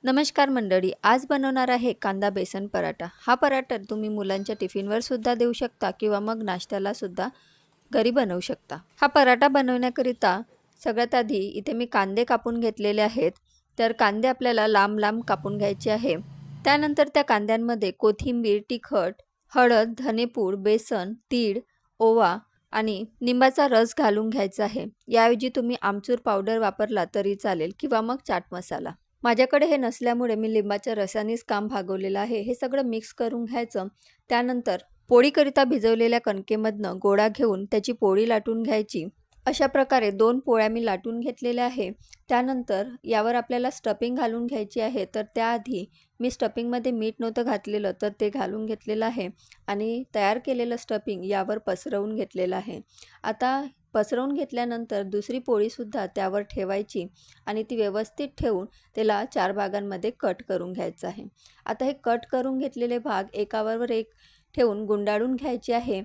नमस्कार मंडळी, आज बनवणार आहे कांदा बेसन पराठा। हा पराठा तुम्ही मुलांच्या टिफिनवर सुद्धा देऊ शकता किंवा मग नाश्त्याला सुद्धा घरी बनवू शकता। हा पराठा बनवण्याकरिता सगळ्यात आधी इथे मी कांदे कापून घेतलेले आहेत। तर कांदे आपल्याला लांब लांब कापून घ्यायचे आहे। त्यानंतर त्या कांद्यांमध्ये कोथिंबीर, तिखट, हळद, धनेपूड, बेसन, तीळ, ओवा आणि निंबाचा रस घालून घ्यायचा आहे। याऐवजी तुम्ही आमचूर पावडर वापरला तरी चालेल किंवा मग चाट मसाला। माझ्याकडे हे नसल्यामुळे मी लिंबाच्या रसानेच काम भागवलेलं आहे। हे सगळं मिक्स करून घ्यायचं। त्यानंतर पोळीकरिता भिजवलेल्या कणकेमधनं गोळा घेऊन त्याची पोळी लाटून घ्यायची। अशा प्रकारे 2 पोळ्या मी लाटून घेतलेल्या आहे। त्यानंतर यावर आपल्याला स्टफिंग घालून घ्यायची आहे। तर त्याआधी मी स्टफिंगमध्ये मीठ नव्हतं घातलेलं, तर ते घालून घेतलेलं आहे आणि तयार केलेलं स्टफिंग यावर पसरवून घेतलेलं आहे। आता पसरवून घेतल्यानंतर दुसरी पोळीसुद्धा त्यावर ठेवायची आणि ती व्यवस्थित ठेवून त्याला 4 भागांमध्ये कट करून घ्यायचं आहे। आता हे कट करून घेतलेले भाग एकावर एक ठेवून गुंडाळून घ्यायचे आहे।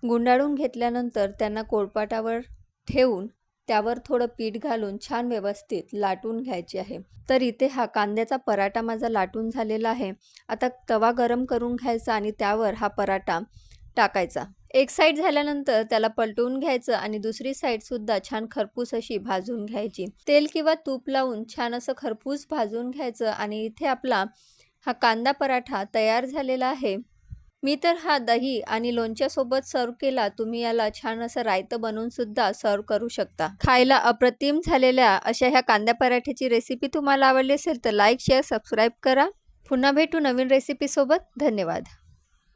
गुंडाळून घेतल्यानंतर त्यांना पोळपाटावर ठेवून त्यावर थोडं पीठ घालून छान व्यवस्थित लाटून घ्यायचे आहे। तर इथे हा कांद्याचा पराठा माझा लाटून झालेला आहे। आता तवा गरम करून घ्यायचा आणि त्यावर हा पराठा टाकायचा। एक साईड झाल्यानंतर त्याला पलटवून घ्यायचं आणि दुसरी साईडसुद्धा छान खरपूस अशी भाजून घ्यायची। तेल किंवा तूप लावून छान असं खरपूस भाजून घ्यायचं आणि इथे आपला हा कांदा पराठा तयार झालेला आहे। मी तर हा दही आणि लोणच्यासोबत सर्व केला। तुम्ही याला छान असं रायतं बनवून सुद्धा सर्व करू शकता। खायला अप्रतिम झालेल्या अशा ह्या कांदा पराठ्याची रेसिपी तुम्हाला आवडली असेल तर लाईक, शेअर, सबस्क्राईब करा। पुन्हा भेटू नवीन रेसिपीसोबत। धन्यवाद।